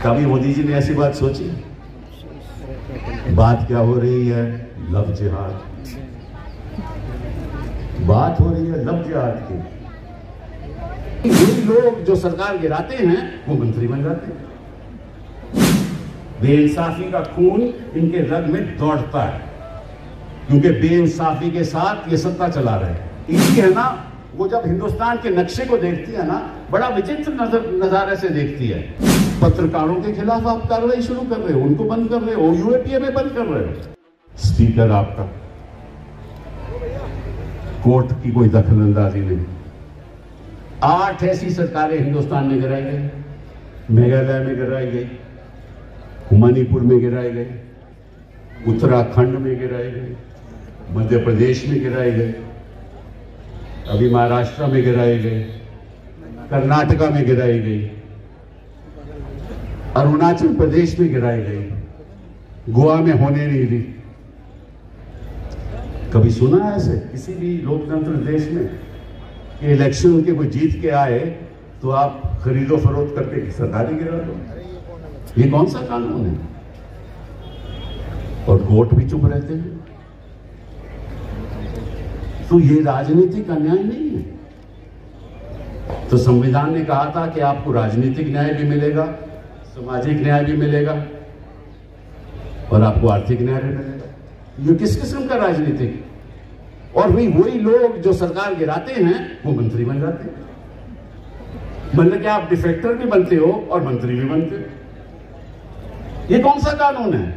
कभी मोदी जी ने ऐसी बात सोची? बात क्या हो रही है? लव जिहाद। बात हो रही है लव जिहाद की। ये लोग जो सरकार गिराते हैं वो मंत्री बन जाते हैं। बेइंसाफी का खून इनके रग में दौड़ता है, क्योंकि बेइंसाफी के साथ ये सत्ता चला रहे हैं। इसलिए है ना, वो जब हिंदुस्तान के नक्शे को देखती है ना, बड़ा विचित्र नजारे से देखती है। पत्रकारों के खिलाफ आप कार्रवाई शुरू कर रहे हो, उनको बंद कर रहे हो, यूएपीए में बंद कर रहे हो। स्पीकर आपका, कोर्ट की कोई दखल अंदाजी नहीं। 8 ऐसी सरकारें हिंदुस्तान में गिराई गई, मेघालय में गिराई गई, मणिपुर में गिराई गई, उत्तराखंड में गिराई गई, मध्य प्रदेश में गिराई गई, अभी महाराष्ट्र में गिराई गई, कर्नाटका में गिराई गई, अरुणाचल प्रदेश में गिराई गई, गोवा में होने नहीं दी। कभी सुना है ऐसे किसी भी लोकतंत्र देश में कि इलेक्शन के कोई जीत के आए तो आप खरीदो फरोख्त करके सरकार ही गिरा दो? ये कौन सा कानून है? और कोर्ट भी चुप रहते हैं। तो ये राजनीतिक अन्याय नहीं है। तो संविधान ने कहा था कि आपको राजनीतिक न्याय भी मिलेगा, सामाजिक न्याय भी मिलेगा और आपको आर्थिक न्याय भी मिलेगा। ये किस किस्म का राजनीतिक? और वही लोग जो सरकार गिराते हैं वो मंत्री बन जाते हैं। मतलब कि आप डिफेक्टर भी बनते हो और मंत्री भी बनते हो। ये कौन सा कानून है?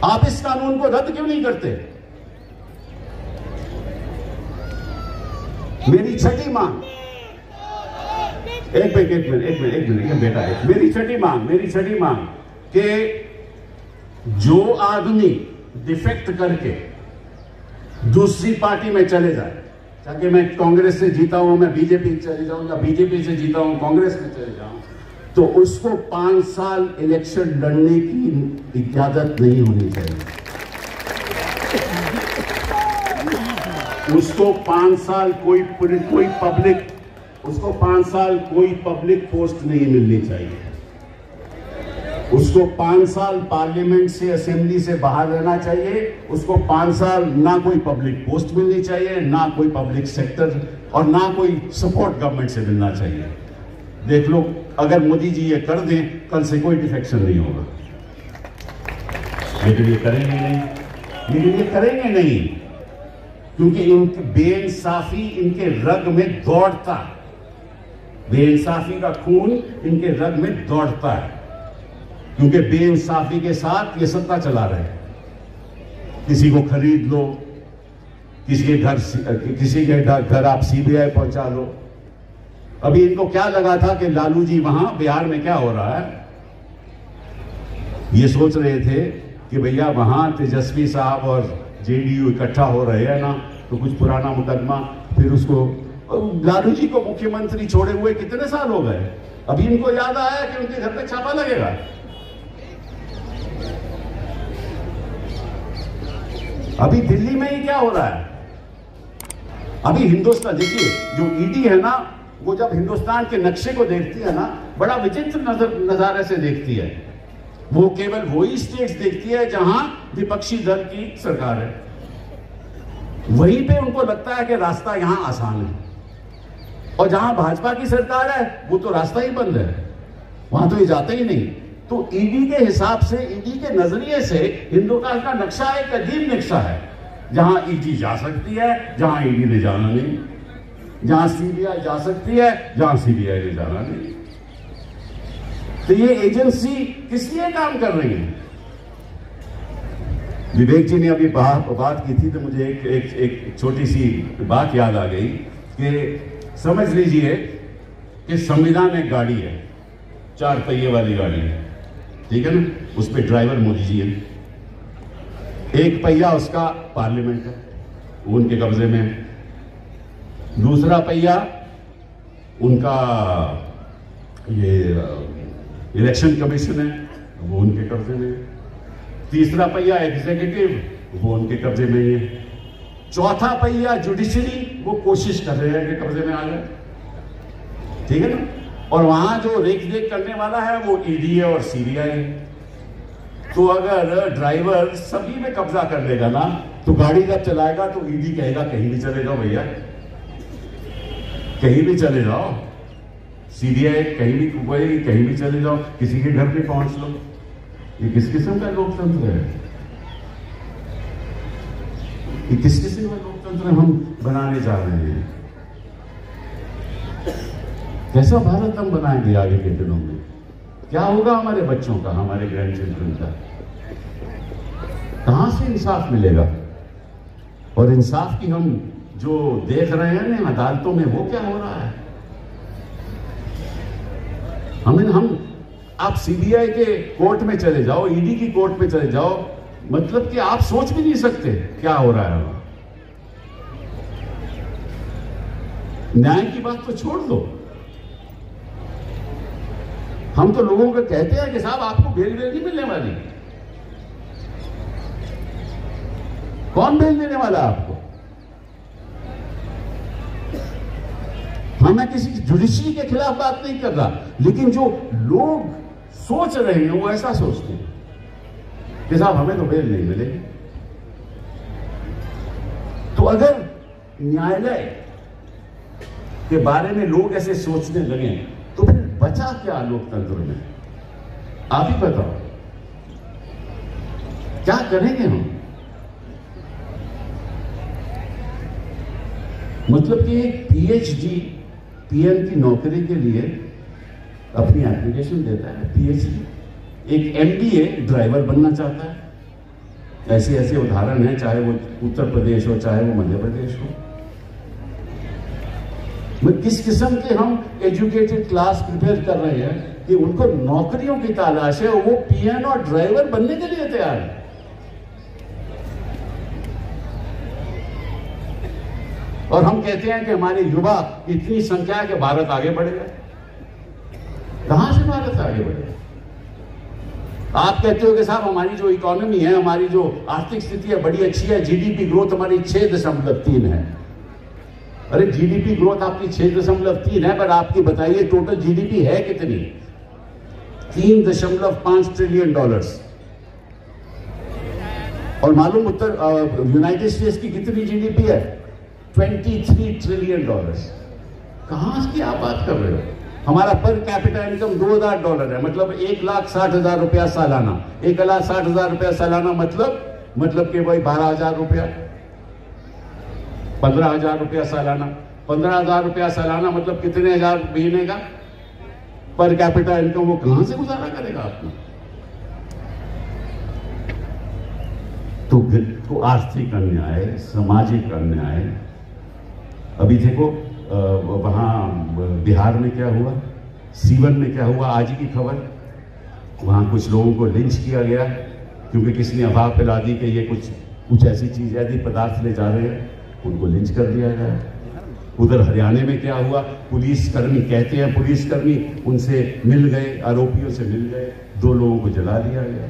आप इस कानून को रद्द क्यों नहीं करते? मेरी छठी मांग, एक मिनट बेटा, मेरी छठी मांग कि जो आदमी डिफेक्ट करके दूसरी पार्टी में चले जाए, ताकि मैं कांग्रेस से जीता हूं मैं बीजेपी चले जाऊं, या बीजेपी से जीता हूं कांग्रेस में चले जाऊं, तो उसको 5 साल इलेक्शन लड़ने की इजाजत नहीं होनी चाहिए। उसको 5 साल कोई पब्लिक पोस्ट नहीं मिलनी चाहिए। उसको 5 साल पार्लियामेंट से, असेंबली से बाहर रहना चाहिए। उसको 5 साल ना कोई पब्लिक पोस्ट मिलनी चाहिए, ना कोई पब्लिक सेक्टर, और ना कोई सपोर्ट गवर्नमेंट से मिलना चाहिए। देख लो, अगर मोदी जी ये कर दें, कल से कोई डिफेक्शन नहीं होगा। लेकिन ये करेंगे नहीं, क्योंकि इनकी बेइंसाफी इनके रग में दौड़ता है। बेइंसाफी का खून इनके रग में दौड़ता है, क्योंकि बेइंसाफी के साथ ये सत्ता चला रहे हैं। किसी को खरीद लो, किसी के घर आप सीबीआई पहुंचा लो। अभी इनको क्या लगा था कि लालू जी वहां बिहार में क्या हो रहा है, ये सोच रहे थे कि भैया वहां तेजस्वी साहब और जेडीयू इकट्ठा हो रहे हैं ना, तो कुछ पुराना मुकदमा, फिर उसको, लालू जी को मुख्यमंत्री छोड़े हुए कितने साल हो गए। अभी इनको याद आया कि उनके घर पे छापा लगेगा। अभी दिल्ली में ही क्या हो रहा है? अभी हिंदुस्तान, देखिए, जो ईडी है ना, वो जब हिंदुस्तान के नक्शे को देखती है ना, बड़ा विचित्र नजारे से देखती है। वो केवल वही स्टेट्स देखती है जहां विपक्षी दल की सरकार है। वहीं पे उनको लगता है कि रास्ता यहां आसान है, और जहां भाजपा की सरकार है वो तो रास्ता ही बंद है, वहां तो ये जाते ही नहीं। तो ईडी के हिसाब से, ईडी के नजरिए से हिंदुस्तान का नक्शा एक अजीब नक्शा है, जहां ईडी जा सकती है, जहां ईडी ने जाना नहीं, जहां सीबीआई जा सकती है, जहां सीबीआई ने जाना नहीं। तो ये एजेंसी किस लिए काम कर रही है? विवेक जी ने अभी बात की थी, तो मुझे एक छोटी सी बात याद आ गई कि समझ लीजिए कि संविधान एक गाड़ी है, 4 पहिए वाली गाड़ी है, ठीक है ना, उस पर ड्राइवर मोदी जी है। एक पहिया उसका पार्लियामेंट है, वो उनके कब्जे में है। दूसरा पहिया उनका ये इलेक्शन कमीशन है, वो उनके कब्जे में है। तीसरा पहिया एग्जीक्यूटिव, वो उनके कब्जे में ही है। चौथा पहिया जुडिशरी, वो कोशिश कर रहे हैं कि कब्जे में आ जाए, ठीक है ना। और वहां जो रेख देख करने वाला है वो ईडी है और सीबीआई है। तो अगर ड्राइवर सभी में कब्जा कर लेगा ना, तो गाड़ी जब चलाएगा तो ईडी कहेगा कहीं भी चले जाओ भैया, कहीं भी चले जाओ। सीबीआई कहीं भी चले जाओ, किसी के घर पे पहुंच लो। ये किस किस्म का लोकतंत्र है? ये किस किस्म का लोकतंत्र हम बनाने जा रहे हैं? कैसा भारत हम बनाएंगे आगे के दिनों में? क्या होगा हमारे बच्चों का, हमारे ग्रैंड चिल्ड्रन का? कहां से इंसाफ मिलेगा? और इंसाफ की हम जो देख रहे हैं ना अदालतों में, वो क्या हो रहा है? हम आप सीबीआई के कोर्ट में चले जाओ, ईडी की कोर्ट में चले जाओ, मतलब कि आप सोच भी नहीं सकते क्या हो रहा है। न्याय की बात तो छोड़ दो, हम तो लोगों को कहते हैं कि साहब आपको बेल नहीं मिलने वाली। कौन बेल देने वाला आपको? मैं किसी जुडिशरी के खिलाफ बात नहीं कर रहा, लेकिन जो लोग सोच रहे हैं वो ऐसा सोचते हैं कि साहब हमें तो बेल नहीं मिलेगी। तो अगर न्यायालय के बारे में लोग ऐसे सोचने लगे तो फिर बचा क्या लोकतंत्र में? आप ही बताओ, क्या करेंगे हम? मतलब कि एक पीएचडी पीएम की नौकरी के लिए अपनी एप्लीकेशन देता है, पीएचडी। एक एमबीए ड्राइवर बनना चाहता है। ऐसे ऐसे उदाहरण हैं, चाहे वो उत्तर प्रदेश हो चाहे वो मध्य प्रदेश हो। किस किस्म के हम एजुकेटेड क्लास प्रिपेयर कर रहे हैं कि उनको नौकरियों की तलाश है, वो पीएन और ड्राइवर बनने के लिए तैयार है। और हम कहते हैं कि हमारे युवा इतनी संख्या है कि भारत आगे बढ़ेगा। कहां से भारत आगे बढ़ेगा? आप कहते हो कि साहब हमारी जो इकोनॉमी है, हमारी जो आर्थिक स्थिति है बड़ी अच्छी है, जीडीपी ग्रोथ हमारी 6.3 है। अरे जीडीपी ग्रोथ आपकी 6.3 है, पर आपकी बताइए टोटल जीडीपी है कितनी? $3.5 ट्रिलियन। और मालूम यूनाइटेड स्टेट्स की कितनी जीडीपी है? $23 ट्रिलियन। कहां की आप बात कर रहे हो? हमारा पर कैपिटा इनकम $2,000 है, मतलब 1,60,000 रुपया सालाना। 1,60,000 रुपया सालाना मतलब कि भाई 12,000 रुपया, 15,000 रुपया सालाना। 15,000 रुपया सालाना मतलब कितने हजार महीने का पर कैपिटा इनकम? वो कहां से गुजारा करेगा अपना? तो आर्थिक अन्याय, सामाजिक अन्याय। अभी देखो वहां बिहार में क्या हुआ, सीवन में क्या हुआ, आज ही की खबर। वहां कुछ लोगों को लिंच किया गया क्योंकि किसी ने अफवाह फैला दी कि ये कुछ ऐसी चीज है, पदार्थ ले जा रहे हैं, उनको लिंच कर दिया गया। उधर हरियाणा में क्या हुआ, पुलिसकर्मी, कहते हैं पुलिसकर्मी उनसे मिल गए, आरोपियों से मिल गए, 2 लोगों को जला दिया गया।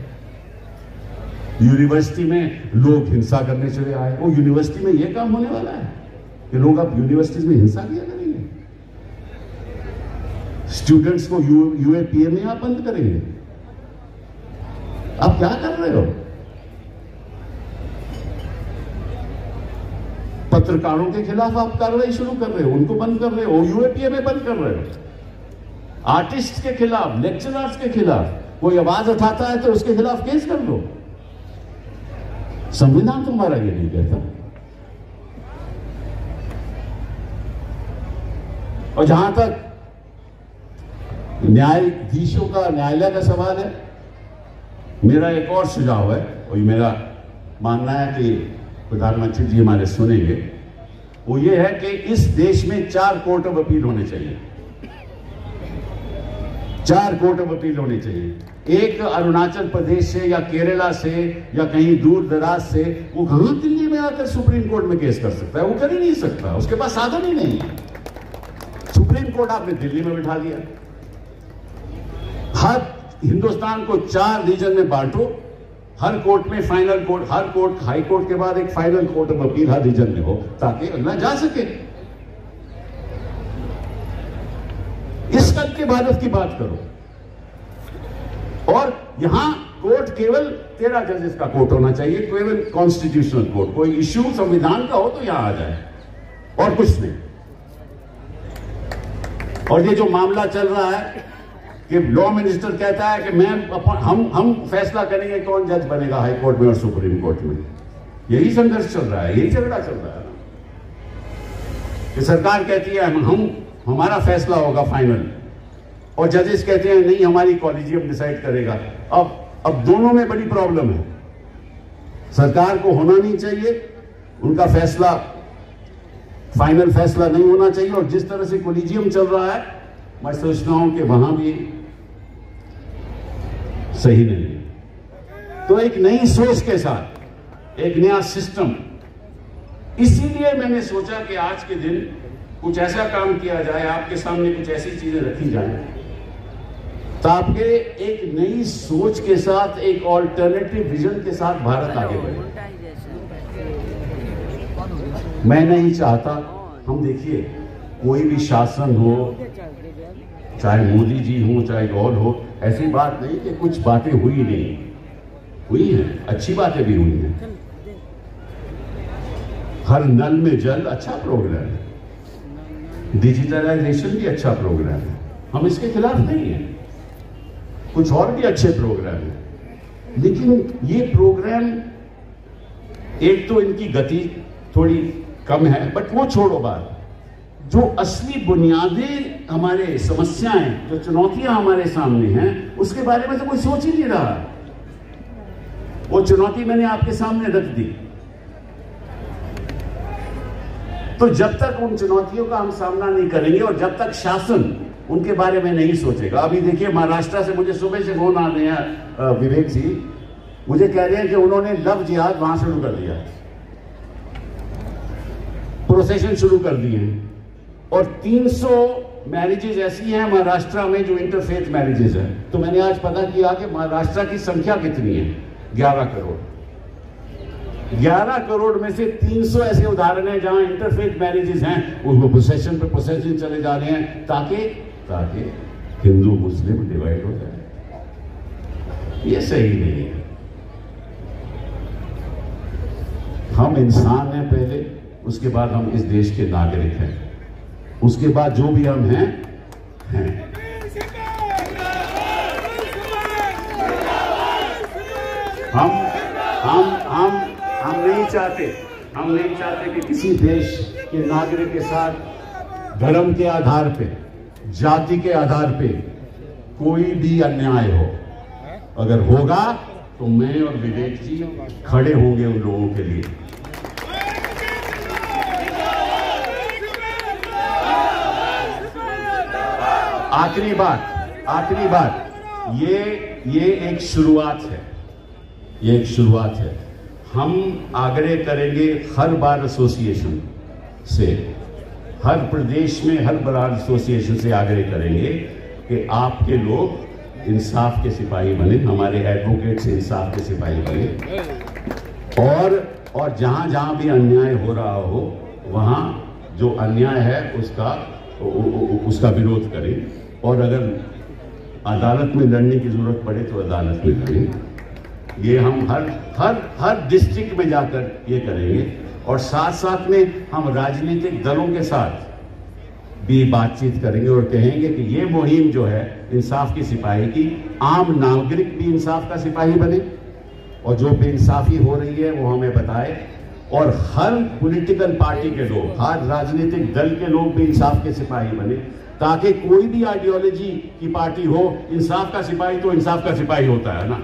यूनिवर्सिटी में लोग हिंसा करने चले आए। वो यूनिवर्सिटी में यह काम होने वाला है कि लोग अब यूनिवर्सिटीज में हिंसा किया करेंगे, स्टूडेंट्स को यूएपीए में आप बंद करेंगे। आप क्या कर रहे हो? पत्रकारों के खिलाफ आप कार्रवाई शुरू कर रहे हो, उनको बंद कर रहे हो, यूएपीए में बंद कर रहे हो। आर्टिस्ट के खिलाफ, लेक्चरर्स के खिलाफ कोई आवाज उठाता है तो उसके खिलाफ केस कर लो। संविधान तुम्हारा ये नहीं कहता। और जहां तक न्यायाधीशों का, न्यायालय का सवाल है, मेरा एक और सुझाव है, और मेरा मानना है कि प्रधानमंत्री जी हमारे सुनेंगे। वो ये है कि इस देश में 4 कोर्ट ऑफ अपील होने चाहिए। 4 कोर्ट ऑफ अपील होने चाहिए। एक अरुणाचल प्रदेश से या केरला से या कहीं दूर दराज से, वो कहां दिल्ली में आकर सुप्रीम कोर्ट में केस कर सकता है? वो कर ही नहीं सकता, उसके पास साधन ही नहीं है। सुप्रीम कोर्ट आपने दिल्ली में बिठा दिया। हर हिंदुस्तान को 4 रीजन में बांटो, हर कोर्ट में फाइनल कोर्ट, हर कोर्ट, हाई कोर्ट के बाद एक फाइनल कोर्ट ऑफ अपील हर रीजन में हो, ताकि अगला जा सके। इसका सत्य भारत की बात करो। और यहां कोर्ट केवल 13 जजेस का कोर्ट होना चाहिए, केवल कॉन्स्टिट्यूशनल कोर्ट। कोई इश्यू संविधान का हो तो यहां आ जाए, और कुछ नहीं। और ये जो मामला चल रहा है कि लॉ मिनिस्टर कहता है कि हम फैसला करेंगे कौन जज बनेगा हाई कोर्ट में और सुप्रीम कोर्ट में, यही संघर्ष चल रहा है, यही झगड़ा चल रहा है कि सरकार कहती है हमारा फैसला होगा फाइनल, और जजेस कहते हैं नहीं हमारी कॉलेजियम डिसाइड करेगा। अब दोनों में बड़ी प्रॉब्लम है। सरकार को होना नहीं चाहिए, उनका फैसला फाइनल फैसला नहीं होना चाहिए, और जिस तरह से कॉलेजियम चल रहा है मैं सोचता हूं कि वहां भी सही नहीं है। तो एक नई सोच के साथ एक नया सिस्टम, इसीलिए मैंने सोचा कि आज के दिन कुछ ऐसा काम किया जाए, आपके सामने कुछ ऐसी चीजें रखी जाए ताकि एक नई सोच के साथ, एक ऑल्टरनेटिव विजन के साथ भारत आगे बढ़े। मैं नहीं चाहता, हम देखिए कोई भी शासन हो, चाहे मोदी जी हो चाहे गौर हो, ऐसी बात नहीं कि कुछ बातें हुई नहीं, हुई हैं, अच्छी बातें भी हुई हैं। हर नल में जल अच्छा प्रोग्राम है, डिजिटलाइजेशन भी अच्छा प्रोग्राम है, हम इसके खिलाफ नहीं है। कुछ और भी अच्छे प्रोग्राम है, लेकिन ये प्रोग्राम एक तो इनकी गति थोड़ी कम है, बट वो छोड़ो बात। जो असली बुनियादी हमारे समस्याएं, जो चुनौतियां हमारे सामने हैं, उसके बारे में तो कोई सोच ही नहीं रहा। वो चुनौती मैंने आपके सामने रख दी। तो जब तक उन चुनौतियों का हम सामना नहीं करेंगे और जब तक शासन उनके बारे में नहीं सोचेगा। अभी देखिए महाराष्ट्र से मुझे सुबह से फोन आ रहे हैं, विवेक जी मुझे कह रहे हैं कि उन्होंने लव जिहाद वहां शुरू कर दिया, प्रोसेशन शुरू कर दिए हैं, और 300 मैरिजेज ऐसी हैं महाराष्ट्र में जो इंटरफेथ मैरिजेज हैं। तो मैंने आज पता किया कि महाराष्ट्र की संख्या कितनी है, 11 करोड़। 11 करोड़ में से 300 ऐसे उदाहरण हैं जहां इंटरफेथ मैरिजेज हैं, उसमें प्रोसेशन पे प्रोसेशन चले जा रहे हैं ताकि हिंदू मुस्लिम डिवाइड हो जाए। ये सही नहीं है। हम इंसान हैं पहले, उसके बाद हम इस देश के नागरिक हैं, उसके बाद जो भी हम हैं। हम नहीं चाहते कि किसी देश के नागरिक के साथ धर्म के आधार पे, जाति के आधार पे कोई भी अन्याय हो। अगर होगा तो मैं और विवेक जी खड़े होंगे उन लोगों के लिए। आखिरी बात, ये एक शुरुआत है, ये एक शुरुआत है। हम आग्रह करेंगे हर बार एसोसिएशन से, हर प्रदेश में हर बार एसोसिएशन से आग्रह करेंगे कि आपके लोग इंसाफ के सिपाही बने, हमारे एडवोकेट्स इंसाफ के सिपाही बने, और जहां जहां भी अन्याय हो रहा हो वहां जो अन्याय है उसका विरोध करें, और अगर अदालत में लड़ने की जरूरत पड़े तो अदालत में लड़ें। ये हम हर डिस्ट्रिक्ट में जाकर ये करेंगे, और साथ साथ में हम राजनीतिक दलों के साथ भी बातचीत करेंगे और कहेंगे कि ये मुहिम जो है इंसाफ की सिपाही की, आम नागरिक भी इंसाफ का सिपाही बने, और जो बेइंसाफी हो रही है वो हमें बताए, और हर पॉलिटिकल पार्टी के लोग, हर राजनीतिक दल के लोग भी इंसाफ के सिपाही बने, ताकि कोई भी आइडियोलॉजी की पार्टी हो, इंसाफ का सिपाही तो इंसाफ का सिपाही होता है ना।